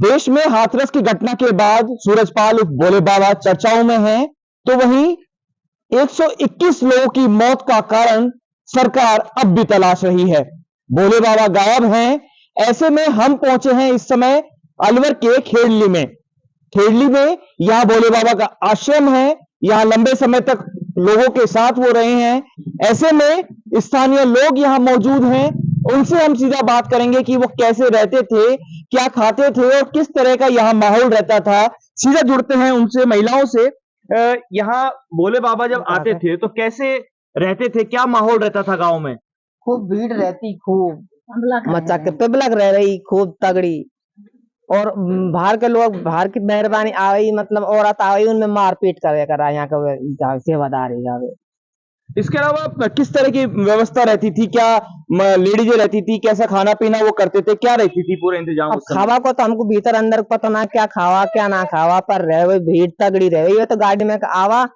देश में हाथरस की घटना के बाद सूरजपाल उर्फ भोले बाबा चर्चाओं में हैं, तो वहीं 121 लोगों की मौत का कारण सरकार अब भी तलाश रही है। भोले बाबा गायब हैं। ऐसे में हम पहुंचे हैं इस समय अलवर के खेड़ली में। खेड़ली में यहां भोले बाबा का आश्रम है। यहां लंबे समय तक लोगों के साथ वो रहे हैं। ऐसे में स्थानीय लोग यहां मौजूद हैं। उनसे हम सीधा बात करेंगे कि वो कैसे रहते थे, क्या खाते थे और किस तरह का यहाँ माहौल रहता था। सीधा जुड़ते हैं उनसे, महिलाओं से। यहाँ भोले बाबा जब आते थे तो कैसे रहते थे, क्या माहौल रहता था गांव में? खूब भीड़ रहती, खूब मचा के पेबलक रह रही, खूब तगड़ी। और बाहर के लोग, बाहर की मेहरबानी आ गई, मतलब औरत आ गई, उनमें मारपीट करे करा यहाँ का सेवादारी जावे। इसके अलावा किस तरह की व्यवस्था रहती थी? क्या लेडीज रहती थी? कैसा खाना पीना वो करते थे? क्या रहती थी पूरा इंतजाम? अब खावा को तो हमको भीतर अंदर पता ना, क्या खावा क्या ना खावा, पर रहे हुए भीड़ तगड़ी रहे हुई। तो गाड़ी में आवा,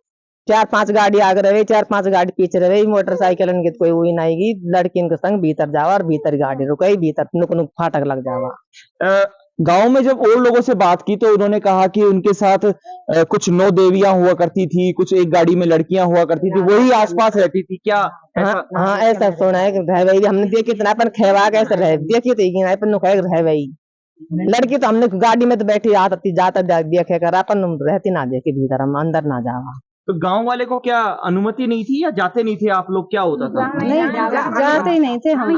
4-5 गाड़ी आगे रहे, 4-5 गाड़ी पीछे रहे, मोटरसाइकिल की कोई हुई नहीं की लड़की के संग भीतर जावा और भीतर गाड़ी रुके, भीतर नुक नुक फाटक लग जावा। गांव में जब और लोगों से बात की तो उन्होंने कहा कि उनके साथ कुछ 9 देवियां हुआ करती थी, कुछ एक गाड़ी में लड़कियां हुआ करती थी, वही आसपास रहती थी क्या? हाँ ऐसा सुना है कि रह भाई हमने देखी इतना, अपन खेवा कैसे रहे देखी तो अपन रह भाई लड़की तो हमने गाड़ी में तो बैठी आती जाता देखे कर, अपन रहती ना देखी भीतर, हम अंदर ना जावा। तो गांव वाले को क्या अनुमति नहीं थी या जाते नहीं थे आप लोग? क्या होता था? नहीं जाते ही नहीं थे हम।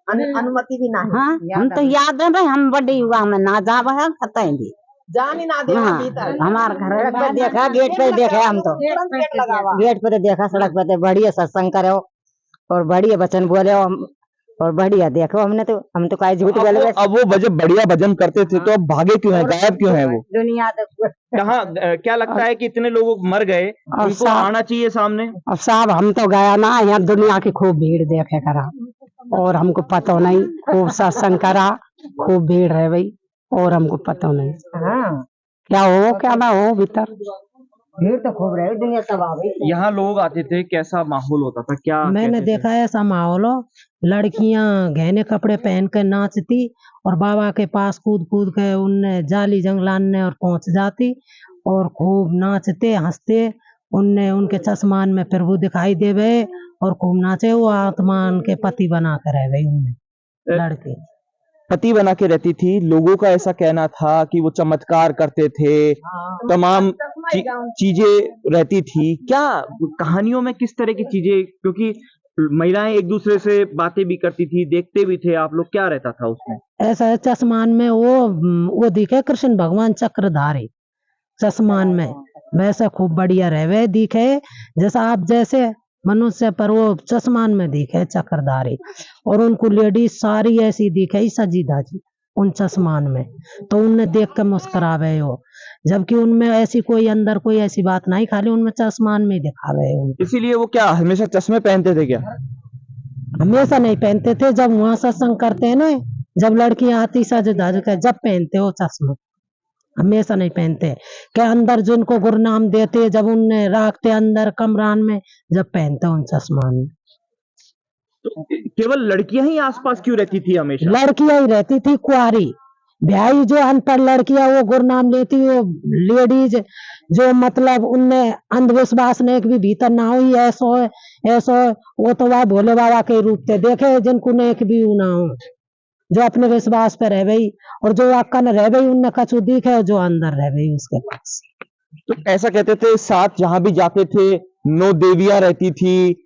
अनुमति भी नहीं। हाँ, हम तो याद है हम बड़ी हुआ हमें ना जा भी जान ही ना दे। हमारे घर पे देखा, गेट पे देखा, हम तो गेट पे देखा, सड़क पे बढ़िया सत्संग करो और बढ़िया वचन बोले और बढ़िया देखो। हम तो कहीं झूठ बोले। अब वो जब बढ़िया भजन करते थे तो अब भागे क्यों है, गायब क्यों है वो? दुनिया कहाँ? क्या लगता है कि इतने लोग मर गए, उनको आना चाहिए सामने? अब साहब हम तो गया ना, यहाँ दुनिया की खूब भीड़ देखे करा और हमको पता नहीं, खूब सत्संग करा, खूब भीड़ है भाई और हमको पता नहीं। हाँ। क्या हो क्या ना हो, भीतर भीड़ तो खूब रही, दुनिया तबाह। यहाँ लोग आते थे, कैसा माहौल होता था? क्या मैंने देखा है ऐसा माहौल हो, लड़कियां गहने कपड़े पहन कर नाचती और बाबा के पास कूद कूद के उनने जाली जंगलाने और पहुंच जाती और खूब नाचते हंसते। उनने उनके चश्मान में प्रभु दिखाई देवे और खूब नाचे। वो आत्मान के पति बना कर रह गई, उनमें लड़के पति बना के रहती थी। लोगों का ऐसा कहना था कि वो चमत्कार करते थे, तमाम चीजें रहती थी। क्या कहानियों में किस तरह की चीजें? क्योंकि महिलाएं एक दूसरे से बातें भी करती थी, देखते भी थे आप लोग, क्या रहता था उसमें? ऐसा चश्मान में वो दिखे कृष्ण भगवान चक्रधारी चश्मान में, वैसे खूब बढ़िया रहे दिखे जैसा आप जैसे मनुष्य, पर वो चश्मान में दिखे चक्रधारी। और उनको लेडीज सारी ऐसी दिखे सजी धाजी उन चश्मान में, तो उनने देख कर मुस्कुरावे हो, जबकि उनमें ऐसी कोई अंदर कोई ऐसी बात नहीं, खाली उनमें चश्मान में दिखावे हो। इसीलिए वो क्या हमेशा चश्मे पहनते थे क्या? हमेशा नहीं पहनते थे, जब वहां सत्संग करते हैं ना, जब लड़कियां आती सज धज कर जब पहनते हो चश्मा, हमेशा नहीं पहनते। के अंदर जिनको गुरनाम देते, जब उनने रखते अंदर कमरान में, जब पहनते उन चश्मा में। तो केवल लड़कियां ही आसपास क्यों रहती थी हमेशा? लड़कियां ही रहती थी, कुआरी ब्याही जो अनपढ़ लड़कियां वो गुरनाम लेती, वो लेडीज जो मतलब उनने अंधविश्वास ने एक भी भीतर ना हुई, ऐसो वो तो वह भोले बाबा के रूप से देखे, जिनको ने एक भी ना हो, जो अपने विश्वास पे रह गई और जो अक्का न रह गई उनने कछु दिखे, जो अंदर रह गई उसके पास। तो ऐसा कहते थे साथ जहां भी जाते थे 9 देवियां रहती थी,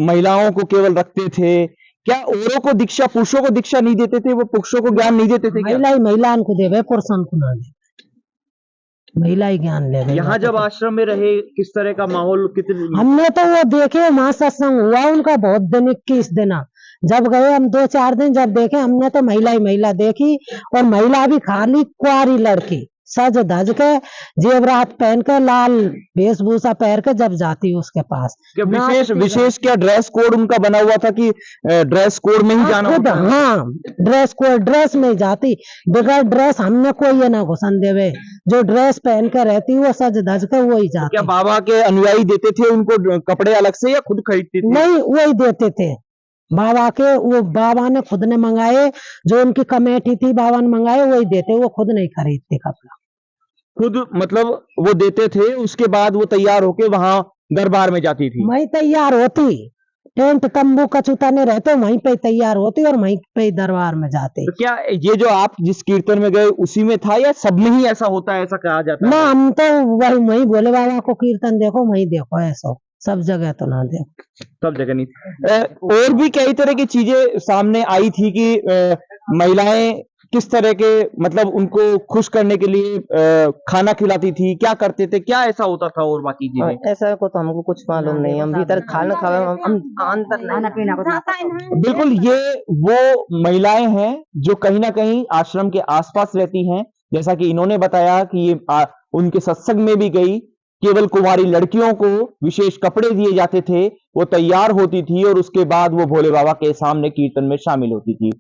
महिलाओं को केवल रखते थे। क्या औरों को दीक्षा, पुरुषों को दीक्षा नहीं देते थे? वो पुरुषों को ज्ञान नहीं देते थे? महिला को देवे, पुरुषों को ना दे, महिला ही ज्ञान ले। यहाँ जब आश्रम में रहे किस तरह का माहौल? कितने हमने तो वो देखे, वहां सत्संग हुआ उनका बहुत दिन, 21 दिन जब गए हम 2-4 दिन जब देखे, हमने तो महिला ही महिला देखी और महिला भी खाली कुआरी लड़की सज धज के जेवरात पहन के लाल वेशभूषा पहन के जब जाती उसके पास। विशेष क्या ड्रेस कोड उनका बना हुआ था कि ड्रेस कोड में ही जाना होता? हाँ, ड्रेस कोड, ड्रेस में जाती, बगैर ड्रेस हमने कोई ये ना घुसन देवे, जो ड्रेस पहन के रहती वो सज धज के वही जाती। क्या बाबा के अनुयायी देते थे उनको कपड़े अलग से या खुद खरीदते थे? नहीं, वही देते थे, बाबा के, वो बाबा ने खुद ने मंगाए, जो उनकी कमेटी थी बाबा ने मंगाए वही देते, वो खुद नहीं खरीदते कपड़ा। खुद मतलब वो देते थे, उसके बाद वो तैयार होके वहां दरबार में जाती थी। वहीं तैयार होती, टेंट तंबू कचुताने रहते वहीं पे तैयार होती और वहीं पे दरबार में जाते। तो क्या ये जो आप जिस कीर्तन में गए उसी में था या सब में ही ऐसा होता है, ऐसा कहा जाता ना, है? हम तो वही भोले बाबा को कीर्तन देखो वहीं देखो, ऐसा सब जगह तो ना देखो। सब जगह नहीं। और भी कई तरह की चीजें सामने आई थी कि महिलाएं किस तरह के मतलब उनको खुश करने के लिए खाना खिलाती थी, क्या करते थे, क्या ऐसा होता था और बाकी चीजें? ऐसा को तो हमको कुछ मालूम नहीं, हम भीतर खाना खावे, हम अंदर खाना पीना को बिल्कुल, ये वो महिलाएं हैं जो कहीं ना कहीं आश्रम के आसपास रहती हैं। जैसा कि इन्होंने बताया कि ये उनके सत्संग में भी गई, केवल कुंवारी लड़कियों को विशेष कपड़े दिए जाते थे, वो तैयार होती थी और उसके बाद वो भोले बाबा के सामने कीर्तन में शामिल होती थी।